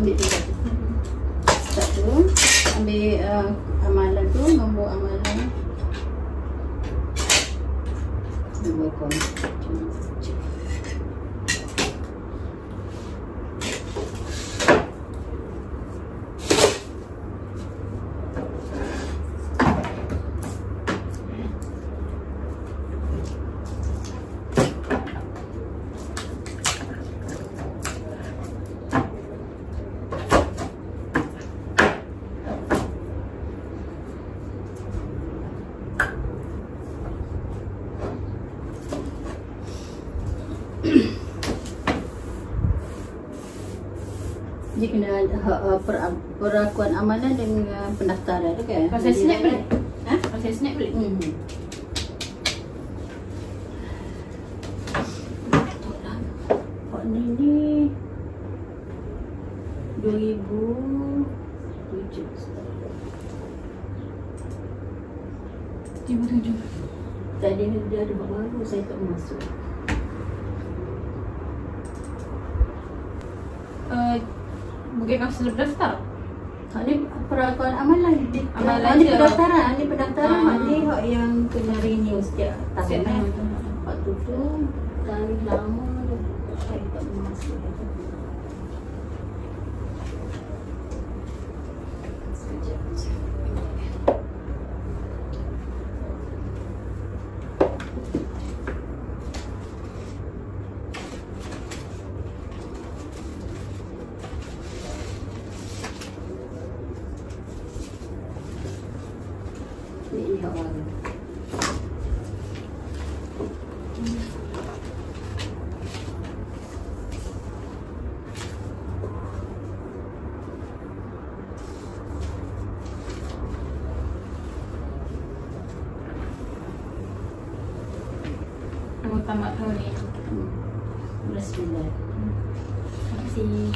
Ambil tu satu. Start tu. Ambil amalan tu, nombor amalan. Nombor kontak. Dia kena perakuan amalan dengan pendaftaran tu kan? Kalau saya snap boleh? Ha? Kalau saya snap boleh? Hak ni 2007 2007. tadi dia ada baru saya tak masuk. Bukan kaunselor berdaftar? Ni perakuan amalan. Amalan ni je. pendaftaran. Ni pendaftaran. Ni hak yang kena renew setiap tahun. Waktu tu tarikh lama tu saya tak masuk. Sekejap. Ni hak baru. Tamat tahun ni. Bismillah. Terima kasih.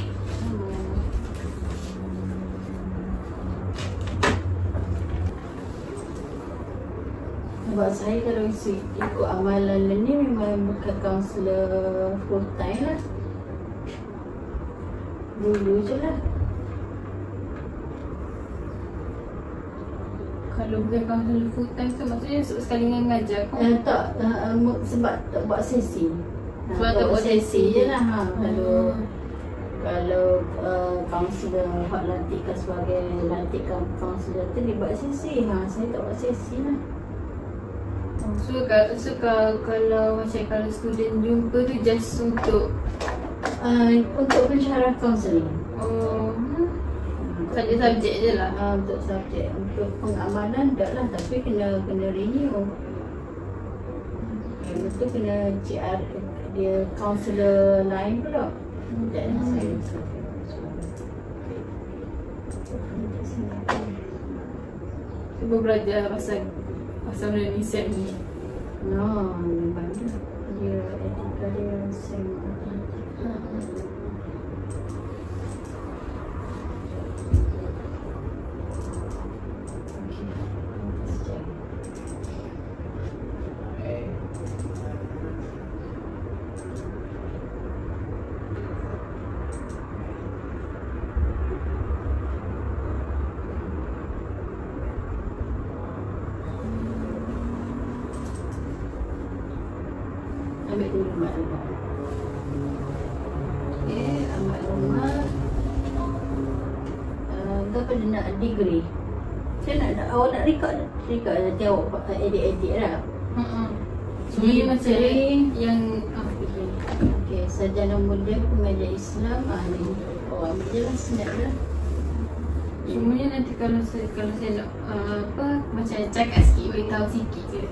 Sebab saya kalau ikut amalan ni memang bukan kaunselor full time lah. Dulu je lah. Kalau bukan kaunselor full time tu maksudnya sekali dengan mengajar kau? Tak, sebab tak buat sesi. Sebab tak buat sesi je lah. Kalau kaunselor hak lantikkan sebagai kaunselor tu dia buat sesi. Saya tak buat sesi lah. So kalau macam kalau student jumpa tu just untuk pensyarah kaunseling. Saja subjek je lah. Untuk subjek, untuk pengamalan tak lah, tapi kena renew. Lepas tu kena CR dia kaunselor lain pula. Dan saya cuba belajar pasal benda ni set ni. memang dia etika dia sama. Ambil dulu maklumat. Maklumat. Dapat dia nak degree. Saya nak awak nak record nanti awak edit lah. Semuanya macam yang Okey, sarjana muda pengajar Islam. Ni awak ambil je lah, snap lah. semuanya nanti kalau saya nak macam cakap sikit, beritahu sikit je.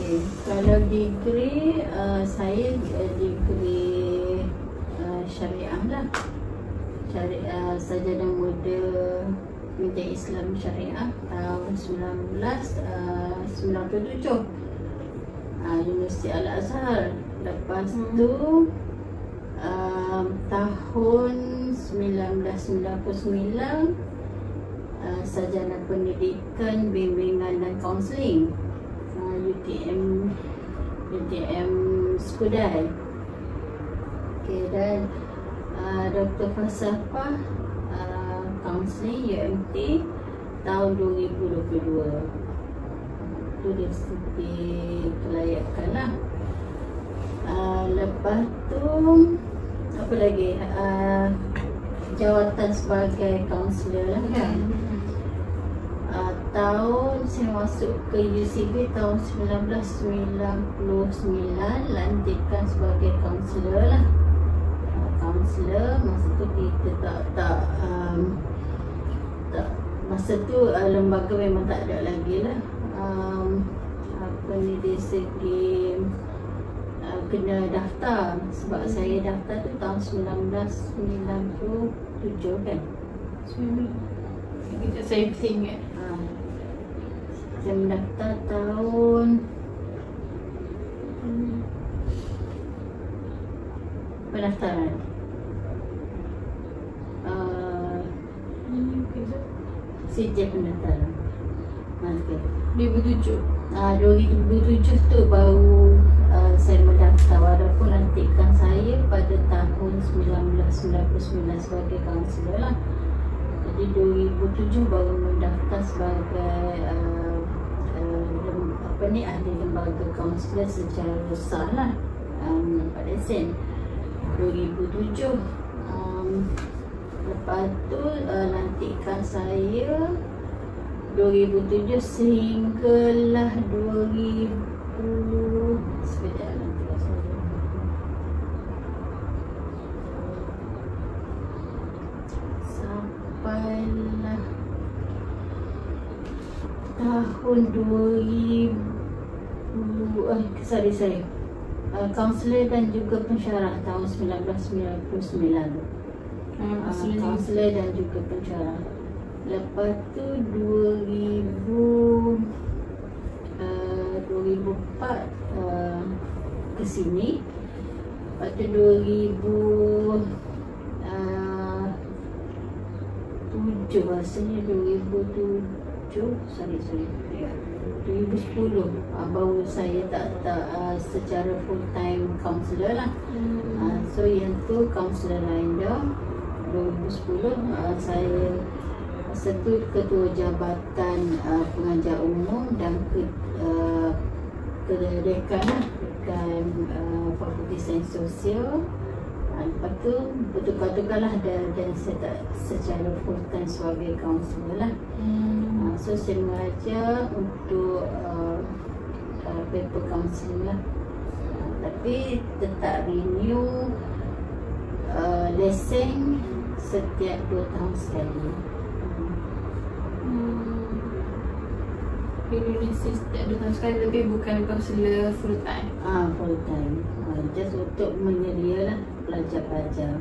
Okay. Kalau degree, saya degree syariah lah. Sarjana muda pengajar Islam syariah tahun 1997 Universiti Al-Azhar. Lepas tu tahun 1999 sarjana pendidikan bimbingan dan kaunseling UTM BTM Skudai. Okay, dan Dr. Falsafah Counseling UMT tahun 2022. Itu dari segi kelayakan lah. Lepas tu apa lagi, jawatan sebagai kaunselor lah kan. Tahun saya masuk ke UCB tahun 1999, lantikan sebagai kaunselor lah. Kaunselor masa tu kita tak masa tu lembaga memang tak ada lagi lah. Apa ni, dari segi kena daftar, sebab saya daftar tu tahun 1997 kan. Saya ingat. Saya mendaftar tahun pendaftaran sejak pendaftaran 2007. 2007 tu baru saya mendaftar, walaupun lantikan saya pada tahun 1999 sebagai kaunselor lah. Jadi 2007 baru mendaftar sebagai ahli lembaga kaunselor secara sah lah, dapat lesen 2007. Lepas tu lantikan saya 2007 sehinggalah 2000 sekejap lantikan saya sampailah tahun 2000 kaunselor dan juga pensyarah tahun 1999. Kaunselor dan juga pensyarah. Lepas tu 2004 ke sini. Lepas tu 2007 rasanya 2010 baru saya tak secara full time kaunselor lah. So yang tu kaunselor lain dah. 2010 saya masa tu ketua jabatan pengajar umum dan kedekan Fakulti Sains Sosial. Lepas tu bertukar-tukarlah dan saya tak secara full time sebagai kaunselor lah. So saya mengajar untuk paper counselling lah, tapi tetap renew lesen setiap 2 tahun sekali. Indonesia setiap 2 tahun sekali, tapi bukan kaunselor full time. Full time, just untuk menyedia lah pelajar-pelajar,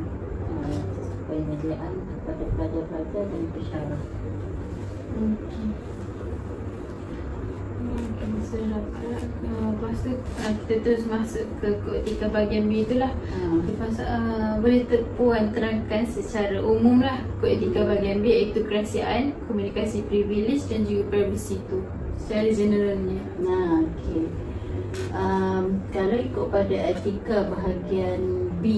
penyediaan kepada pelajar-pelajar dan pensyarah. Lepas tu kita terus masuk ke kod 3 bahagian B tu lah. Lepas boleh Puan terangkan secara umum lah kod 3 bahagian B, iaitu kerahsiaan, komunikasi privilege dan juga privacy tu secara generalnya. Okay. Kalau ikut pada etika bahagian B,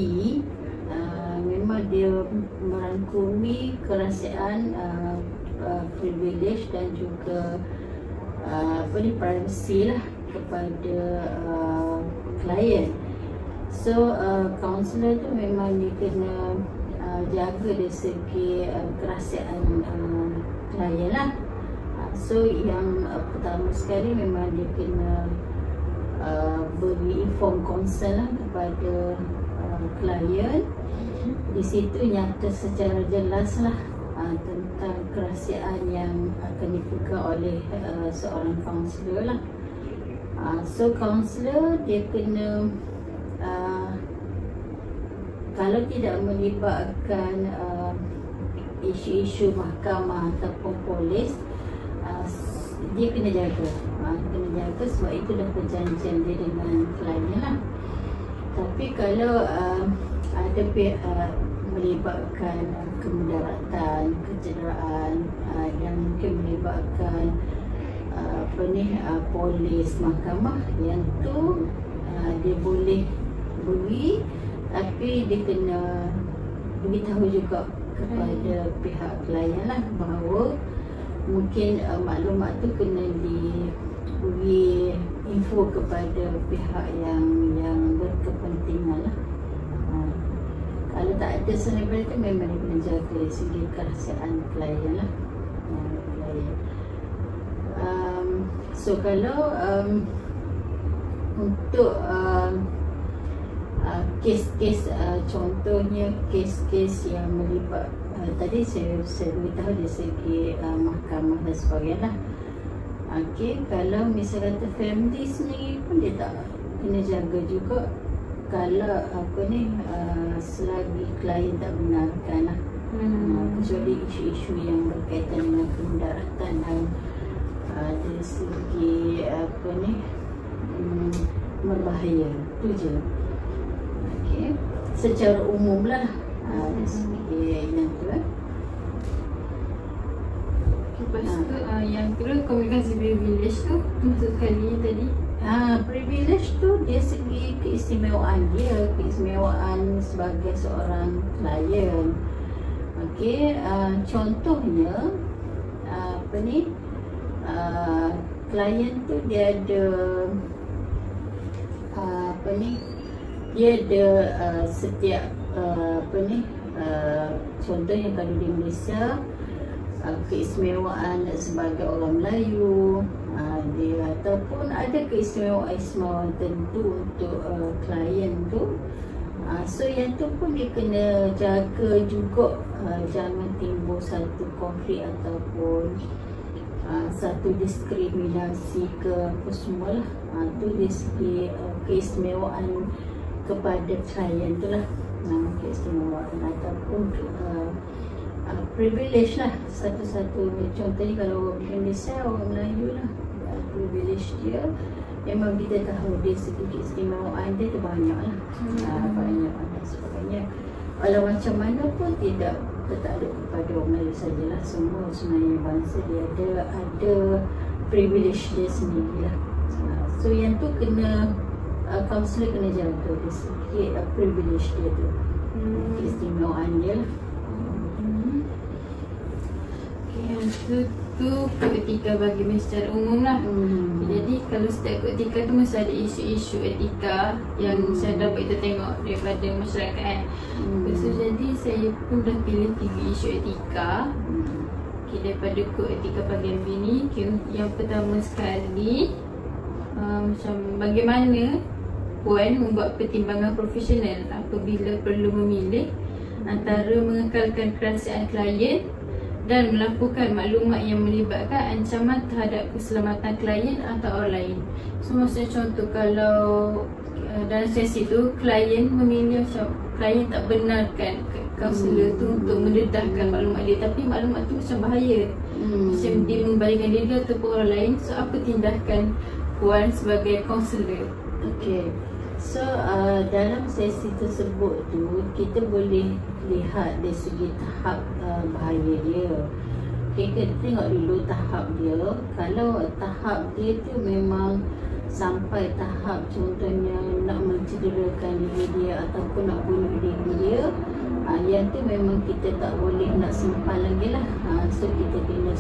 memang dia merangkumi kerahsiaan, privilege dan juga privacy lah kepada klien. So kaunselor tu memang dia kena jaga dari segi kerahsiaan klien lah. So yang pertama sekali memang dia kena beri inform consent lah kepada klien. Di situ nyata secara jelas lah tentang kerahsiaan yang akan dipegang oleh seorang kaunselor lah. So kaunselor dia kena kalau tidak melibatkan isu-isu mahkamah ataupun polis, dia kena jaga. Sebab itu dah perjanjian dia dengan kliennya lah. Tapi kalau ada pihak melibatkan kemudaratan, kecederaan dan mungkin melibatkan polis, mahkamah, yang tu dia boleh beri, tapi dia kena beritahu juga kepada pihak klien lah bahawa mungkin maklumat tu kena diberi info kepada pihak yang berkepentingan lah. Kalau tak ada selebriti tu memang dia kena jaga dari segi kerahsiaan klien lah. So kalau untuk kes-kes contohnya kes-kes yang melibat tadi saya beritahu dari segi mahkamah dan sebagainya lah. Okay, kalau misalnya kata family sendiri pun dia tak kena jaga juga kalau selagi klien tak benarkan lah. Kecuali isu-isu yang berkaitan dengan kemudaratan dari segi berbahaya tu je. Okay, secara umum lah dari segi yang tu Lepas tu yang kedua komunikasi privilege tu maksud sekali tadi. Privilege tu dia segi keistimewaan dia, keistimewaan sebagai seorang klien. Okey, contohnya klien tu dia ada dia ada setiap contohnya kalau di Malaysia keistimewaan sebagai orang Melayu, dia ataupun ada keistimewaan tertentu untuk klien tu. So yang tu pun dia kena jaga juga jangan timbul satu konflik ataupun satu diskriminasi ke apa semua lah. Tu dari segi keistimewaan kepada klien tu lah, keistimewaan ataupun privilege lah. Satu-satu contohnya kalau orang Indonesia, orang Melayu lah, privilege dia memang kita tahu dia segi keistimewaan dia tu banyak lah. Banyak dan sebagainya. Walau macam mana pun tidak tertakluk kepada orang Melayu sajalah, semua sebenarnya bangsa dia ada privilege dia sendiri lah. So yang tu kena kaunselor kena jaga dia sikit privilege dia tu, keistimewaan dia lah. Itu etika bagi secara umum lah. Jadi kalau setiap etika tu mesti ada isu-isu etika yang saya dapat kita tengok daripada masyarakat so, jadi saya pun dah pilih 3 isu etika daripada kod etika bahagian B ni. Yang pertama sekali macam bagaimana Puan membuat pertimbangan profesional apabila perlu memilih antara mengekalkan kerahsiaan klien dan melakukan maklumat yang melibatkan ancaman terhadap keselamatan klien atau orang lain. So maksudnya contoh kalau dalam sesi tu klien memilih macam klien tak benarkan kaunselor tu untuk mendedahkan maklumat dia, tapi maklumat tu macam bahaya, macam dia membalikkan diri ataupun orang lain. So apa tindakan Puan sebagai kaunselor? Okay, so dalam sesi tersebut tu kita boleh lihat dari segi tahap bahaya dia. Kita tengok dulu tahap dia. Kalau tahap dia tu memang sampai tahap contohnya nak mencederakan diri dia ataupun nak bunuh diri dia, yang tu memang kita tak boleh nak simpan lagi lah. So kita kena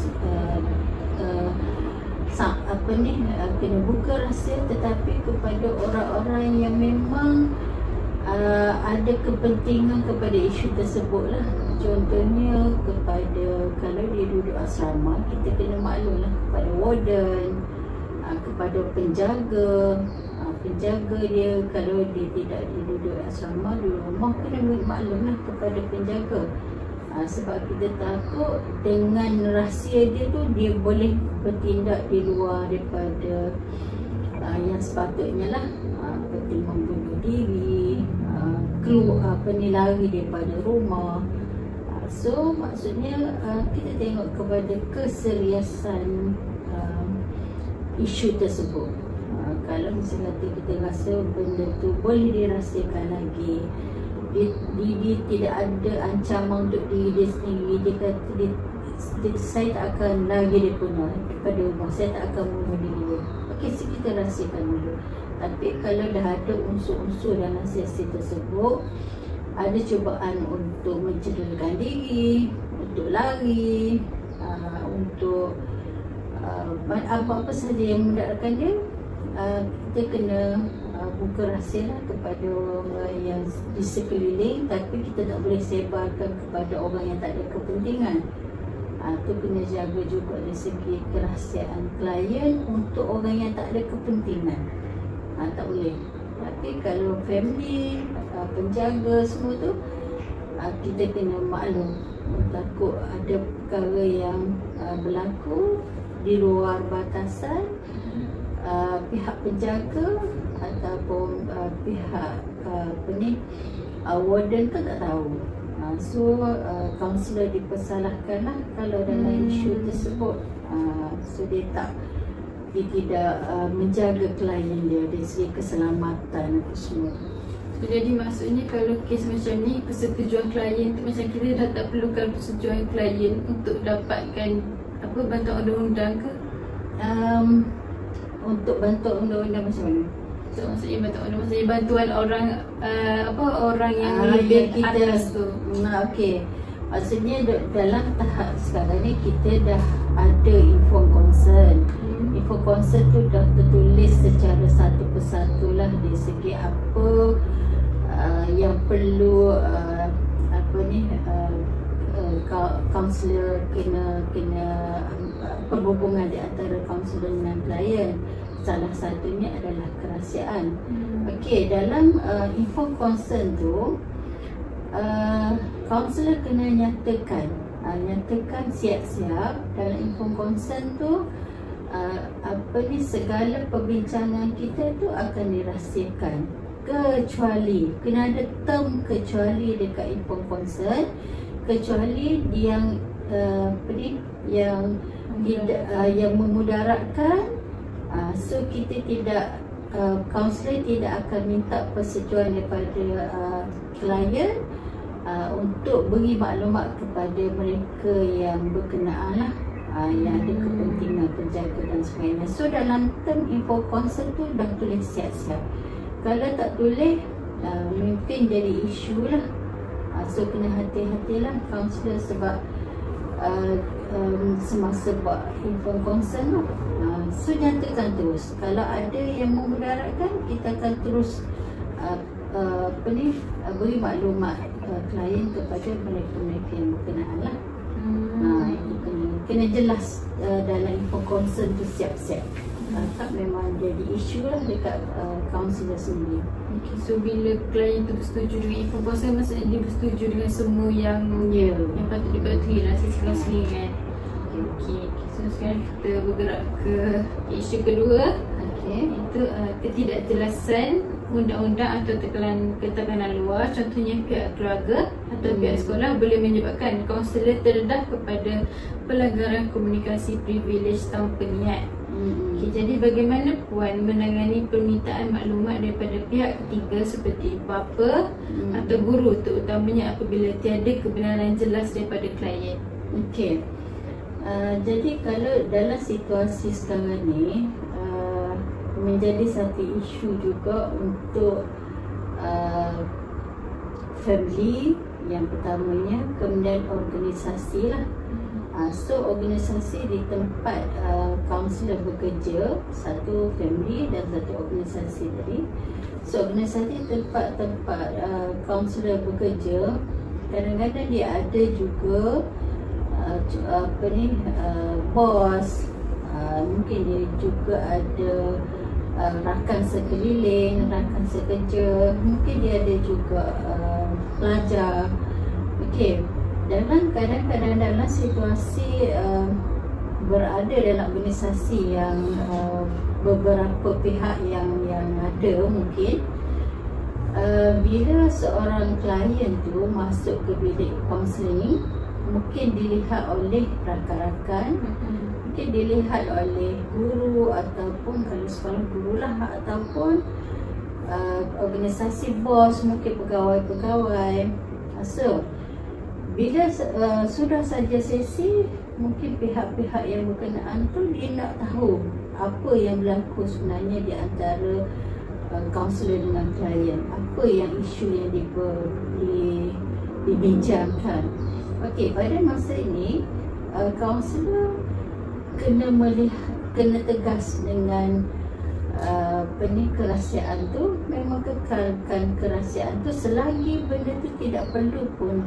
kena buka rahsia, tetapi kepada orang-orang yang memang ada kepentingan kepada isu tersebut lah. Contohnya kepada kalau dia duduk asrama, kita kena maklum lah kepada warden, kepada penjaga dia. Kalau dia tidak duduk asrama di rumah, kena maklum lah kepada penjaga. Sebab kita takut dengan rahsia dia tu dia boleh bertindak di luar daripada yang sepatutnya lah, seperti membunuh diri, keluar lari daripada rumah. So maksudnya kita tengok kepada keseriusan isu tersebut. Kalau misalnya kita rasa benda tu boleh dirahsiakan lagi, dia tidak ada ancaman untuk diri dia sendiri, dia kata saya tak akan lagi dia punya daripada rumah, saya tak akan bunuh diri dia. Okey, kita rahsiakan dulu. Tapi kalau dah ada unsur-unsur dalam sesi tersebut, ada cubaan untuk mencederakan diri, untuk lari, untuk apa-apa sahaja yang mendaratkan dia, kita kena buka rahsia lah kepada orang yang di sekeliling, tapi kita tak boleh sebarkan kepada orang yang tak ada kepentingan. Itu kena jaga juga dari segi kerahsiaan klien untuk orang yang tak ada kepentingan. Tak boleh. Tapi kalau family, penjaga semua tu, kita kena maklum. Takut ada perkara yang berlaku di luar batasan pihak penjaga ataupun pihak warden tu tak tahu. So kaunselor dipersalahkan lah kalau dalam isu tersebut. So dia tidak menjaga klien dia dari segi keselamatan apa semua. Jadi maksudnya kalau kes macam ni, persetujuan klien tu macam kita dah tak perlukan persetujuan klien untuk dapatkan bantuan undang-undang ke? Untuk bantuan undang-undang macam mana? So, maksudnya bantuan orang orang yang lebih kita atas tu. Okey. Maksudnya dalam tahap sekarang ni kita dah ada informed consent. Informed consent tu dah tertulis secara satu persatu lah dari segi apa yang perlu kaunselor kena perhubungan di antara kaunselor dengan klien. Salah satunya adalah kerahsiaan. Okey, dalam informed consent tu kaunselor kena nyatakan siap-siap dalam informed consent tu segala perbincangan kita tu akan dirahsiakan, kecuali kena ada term kecuali dekat informed consent, kecuali yang yang memudaratkan. So kita tidak, kaunselor tidak akan minta persetujuan daripada klien untuk beri maklumat kepada mereka yang berkenaan lah, yang ada kepentingan penjaga dan sebagainya. So dalam term info consent tu dah tulis siap-siap. Kalau tak tulis, mungkin jadi isu lah. So kena hati-hatilah kaunselor sebab semasa buat info consent lah. So nyatakan terus. Kalau ada yang memudaratkan, kita akan terus beri maklumat klien kepada mereka yang berkenaan lah. Itu kena jelas dalam info consent tu siap-siap. Tak memang jadi isu lah dekat kaunselor sendiri. Okay, so bila klien tu bersetuju dengan info consent, maksudnya dia bersetuju dengan semua yang patut dipatuhi lah sisi-sisi kan. Okay. So sekarang kita bergerak ke isu kedua. Itu ketidakjelasan undang-undang atau ketekanan luar. Contohnya pihak keluarga atau pihak sekolah boleh menyebabkan kaunselor terdedah kepada pelanggaran komunikasi privilege tanpa niat. Okay, jadi bagaimana Puan menangani permintaan maklumat daripada pihak ketiga seperti bapa atau guru, terutamanya apabila tiada kebenaran jelas daripada klien? Okey. Jadi kalau dalam situasi sekarang ni menjadi satu isu juga untuk family yang pertamanya, kemudian organisasi lah. So organisasi di tempat kaunselor bekerja, satu family dan satu organisasi tadi. So organisasi tempat kaunselor bekerja, kadang-kadang dia ada juga bos, mungkin dia juga ada rakan sekeliling, rakan sekerja, mungkin dia ada juga pelajar. Okey, kadang-kadang dalam situasi berada dalam organisasi yang beberapa pihak yang ada, mungkin bila seorang klien tu masuk ke bilik kaunseling, mungkin dilihat oleh rakan-rakan, mungkin dilihat oleh guru ataupun kalau sekolah guru lah, ataupun organisasi bos, mungkin pegawai-pegawai. So bila sudah saja sesi, mungkin pihak-pihak yang berkenaan tu dia nak tahu apa yang berlaku sebenarnya di antara kaunselor dengan klien, apa yang isu yang dibincangkan. Okey, pada masa ini kaunselor kena tegas dengan kerahsiaan tu. Memang kekalkan kerahsiaan tu selagi benda tu tidak perlu pun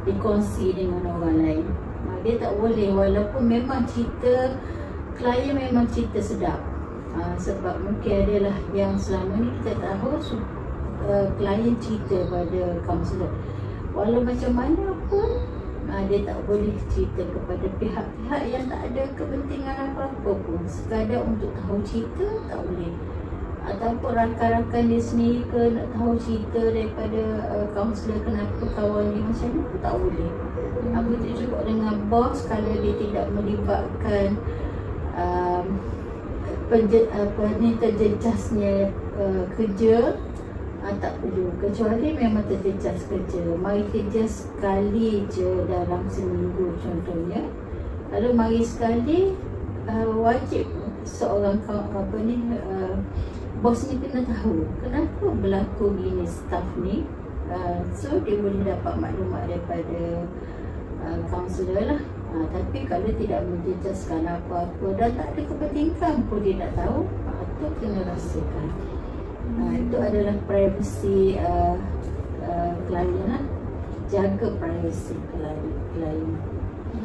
dikongsi dengan orang lain. Dia tak boleh, walaupun memang cerita klien memang cerita sedap. Sebab mungkin adalah yang selama ni kita tahu klien cerita pada kaunselor, walau macam mana pun dia tak boleh cerita kepada pihak-pihak yang tak ada kepentingan apa-apa pun. Sekadar untuk tahu cerita tak boleh, ataupun rakan-rakan dia sendiri ke nak tahu cerita daripada kaunselor kenapa kawan dia macam ni pun tak boleh. Begitu juga dengan bos, kalau dia tidak melibatkan terjejasnya kerja, tak perlu. Kecuali memang terjejas kerja, mari kerja sekali je dalam seminggu contohnya. Kalau mari sekali, wajib seorang bos ni kena tahu kenapa berlaku gini staff ni. So dia boleh dapat maklumat daripada kaunselor lah. Tapi kalau tidak menjejaskan apa-apa dan tak ada kepentingan pun dia nak tahu, tu kena rahsiakan. Itu adalah privasi klien lah. Jaga privasi klien.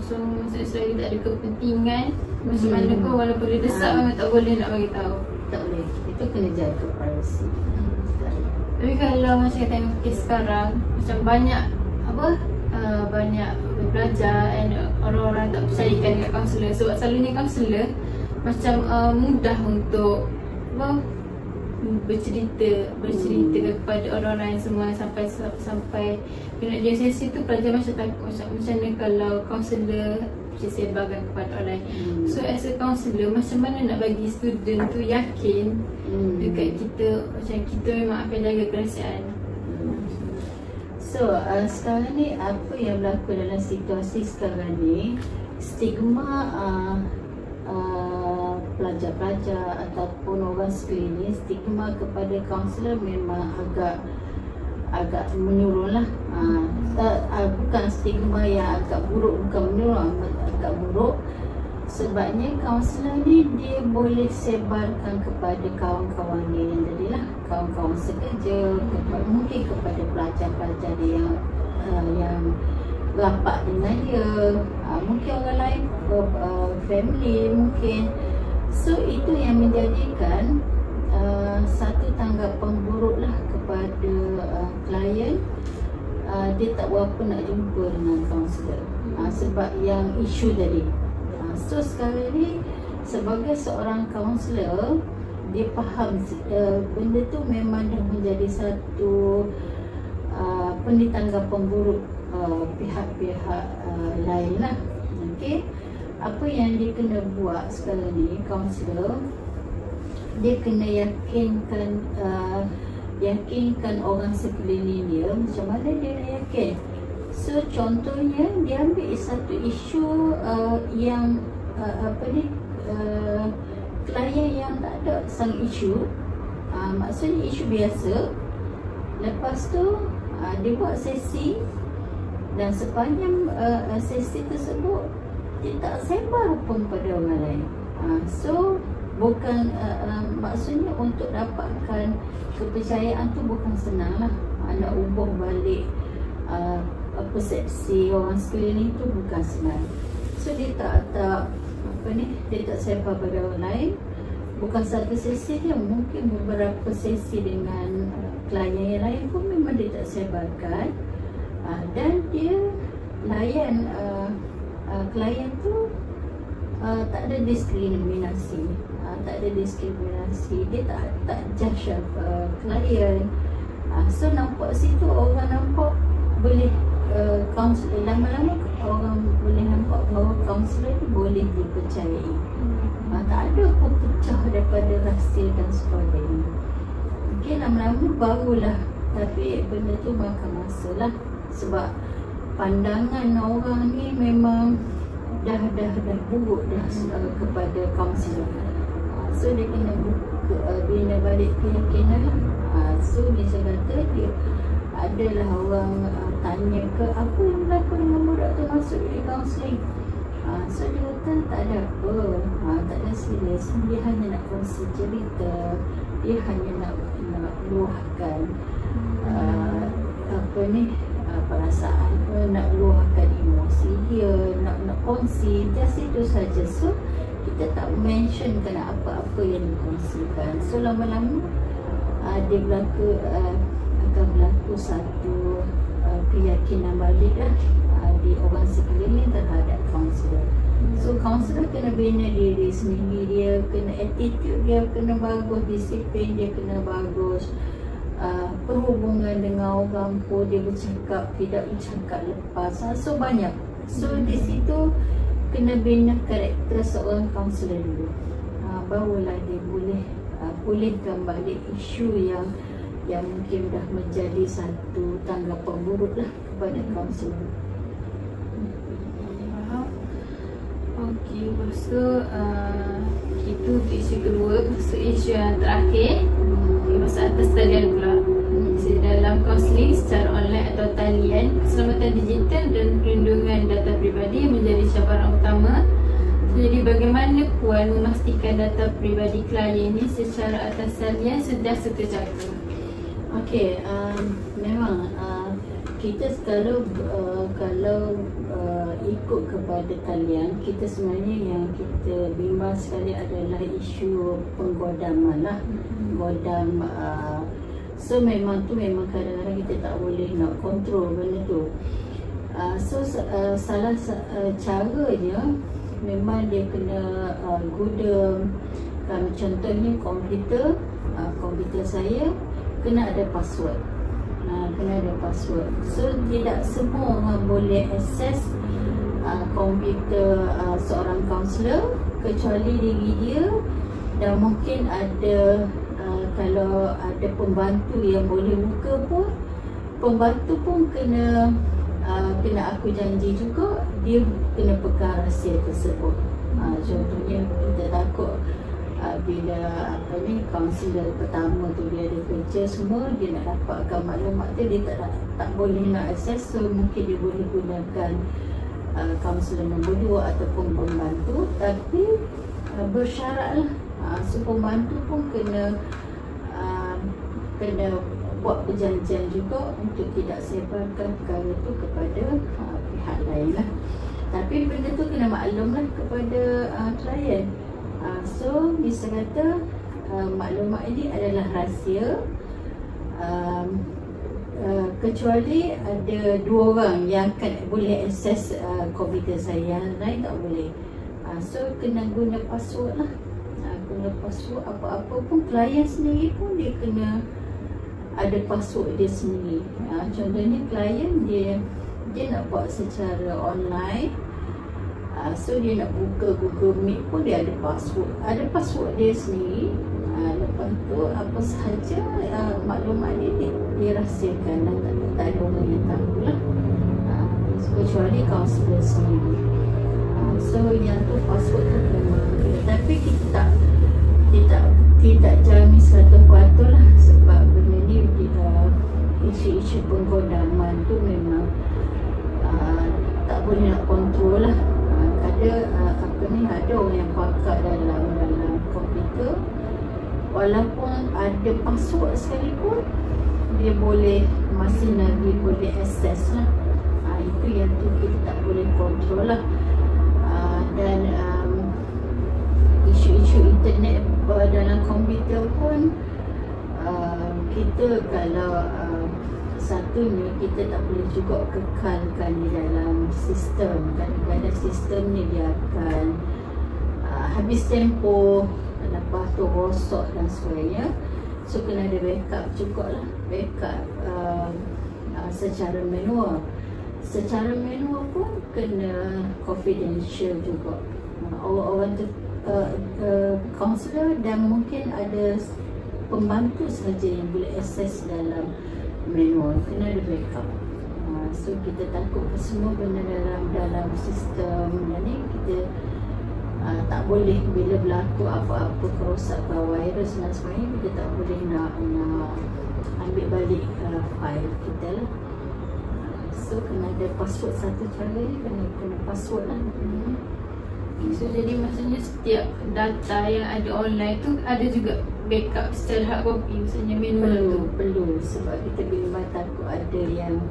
So maksudnya selagi tak ada kepentingan, macam mana pun walaupun dia desak memang tak boleh nak bagi tahu. Tak boleh. Itu kena jaga privasi. Tapi kalau macam kata kes sekarang, macam banyak banyak belajar and orang-orang tak percayakan dekat kaunselor. Sebab selalunya kaunselor macam mudah untuk bercerita kepada orang lain semua, sampai bila dia sesi tu pelajar macam takut macam mana kalau kaunselor sebarkan kepada orang lain. So as a kaunselor, macam mana nak bagi student tu yakin dekat kita, macam kita memang akan jaga kerahsiaan. So sekarang ni apa yang berlaku dalam situasi sekarang ni, stigma pelajar-pelajar ataupun orang sekeliling, stigma kepada kaunselor memang agak menurun lah. Bukan stigma yang agak buruk, bukan menurun, agak buruk. Sebabnya kaunselor ni dia boleh sebarkan kepada kawan-kawan dia yang tadi lah, kawan-kawan sekerja, mungkin kepada pelajar-pelajar dia yang rapat dengan dia, mungkin orang lain, family mungkin. So itu yang menjadikan satu tanggapan buruk lah kepada klien. Dia tak berapa nak jumpa dengan kaunselor sebab yang isu tadi. So sekarang ni sebagai seorang kaunselor, dia faham benda tu memang dah menjadi satu tanggapan buruk pihak-pihak lain lah. Okay, apa yang dia kena buat sekarang ni, kaunselor, dia kena yakinkan orang sekeliling dia. Macam mana dia nak yakin? So contohnya dia ambil satu isu yang klien yang tak ada sang isu, maksudnya isu biasa. Lepas tu dia buat sesi, dan sepanjang sesi tersebut dia tak sebar pun pada orang lain. So bukan maksudnya untuk dapatkan kepercayaan tu bukan senang lah. Nak ubah balik persepsi orang sekeliling tu bukan senang. So dia dia tak sebar pada orang lain. Bukan satu sesi dia, mungkin beberapa sesi dengan klien yang lain pun memang dia tak sebarkan. Dan dia layan klien tu tak ada diskriminasi. Dia tak judge klien. So nampak situ, orang nampak boleh kaunselor, lama-lama orang boleh nampak bahawa kaunselor itu boleh dipercayai. Tak ada pun pecah daripada rahsia dan sebagainya. Mungkin lama-lama barulah, tapi benda tu makan masa lah. Sebab pandangan orang ni memang dah buruk dah kepada kaunselor. So dia kena bina balik keyakinan. So dia kata dia adalah orang tanya ke apa yang berlaku dengan budak tu masuk di kaunseling. So dia kata tak ada apa, tak ada serius, dia hanya nak kongsi cerita, dia hanya nak luahkan perasaan, nak luahkan emosi dia, nak kongsi, just itu saja. So kita tak mentionkan apa-apa yang dikongsikan. So lama-lama dia akan berlaku satu keyakinan balik di orang sekeliling terhadap kaunselor. So kaunselor kena bina diri sendiri, dia kena attitude dia kena bagus, disiplin dia kena bagus, perhubungan dengan orang pun dia bercakap, tidak bercakap lepas. So banyak. So di situ kena bina karakter seorang kaunselor dulu, barulah dia boleh pulihkan balik isu yang mungkin dah menjadi satu tanggapan buruk lah kepada kaunselor. Okey, lepas tu itu isu kedua. So isu yang terakhir, masa atas talian pula. Dalam kaunseling secara online atau talian, keselamatan digital dan perlindungan data peribadi menjadi cabaran utama. Jadi bagaimana Puan memastikan data peribadi klien ini secara atas talian sudah terjaga? Okey, memang kita kalau ikut kepada talian, kita sebenarnya yang kita bimbang sekali adalah isu penggodaman lah, godam. So memang kadang-kadang kita tak boleh nak kontrol benda tu. So salah caranya memang dia kena guna, contohnya komputer saya kena ada password. So tidak semua orang boleh akses komputer seorang kaunselor kecuali diri dia, dan mungkin ada kalau ada pembantu yang boleh buka pun, pembantu pun kena aku janji juga dia kena pegang rahsia tersebut. Contohnya kita takut bila kaunselor pertama tu dia ada kerja semua, dia nak dapatkan maklumat tu, dia tak boleh nak akses. So mungkin dia boleh gunakan kaunselor nombor 2 ataupun pembantu, tapi bersyaratlah. So pembantu pun kena buat perjanjian juga untuk tidak sebarkan perkara tu kepada pihak lain lah. Tapi benda tu kena maklumlah kepada klien. So bisa kata maklumat ini adalah rahsia, kecuali ada 2 orang yang boleh akses komputer saya, yang lain tak boleh. So kena guna password lah. Guna password apa-apa pun, klien sendiri pun dia kena ada password dia sendiri. Contohnya klien dia nak buat secara online, so dia nak buka Google Meet pun dia ada password dia sendiri. Lepas tu apa sahaja maklumat dia dirahsiakan dan tak ada orang yang tahu lah, kecuali kaunselor sendiri. So yang tu password tu memang, tapi kita tidak jamin 100% lah, sebab benda ni isu-isu penggodaman tu memang tak boleh nak kontrol lah. Ada orang yang pakar dalam komputer, walaupun ada password sekalipun dia masih lagi boleh akses lah. Itu yang tu kita tak boleh kontrol lah. Dan isu-isu internet dalam komputer pun kita kalau satunya kita tak boleh juga kekalkan di dalam sistem. Kadang-kadang sistem ni dia akan habis tempoh, lepas tu rosak dan sebagainya. So kena ada backup juga lah, backup secara manual. Secara manual pun kena confidential juga. Orang tu kaunselor dan mungkin ada pembantu saja yang boleh akses dalam manual, kena ada backup. So kita takut semua benda dalam sistem ni kita tak boleh bila berlaku apa-apa kerosakan virus dan sebagainya, kita tak boleh nak ambil balik file kita lah. So kena ada password, satu cara kena password lah. So jadi maksudnya setiap data yang ada online tu ada juga backup secara hard copy, maksudnya manual perlu sebab kita bila takut ada yang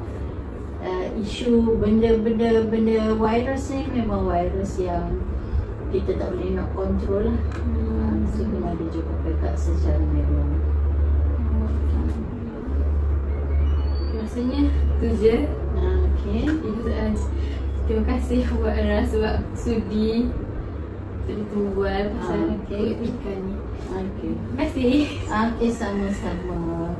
isu benda virus ni memang virus yang kita tak boleh nak control lah. So kena ada juga backup secara manual. Rasanya tu je. Okay. Terima kasih buat Ara sebab sudi berbual pasal kulit ikan ni. Okay. Terima kasih. Okay, sama-sama.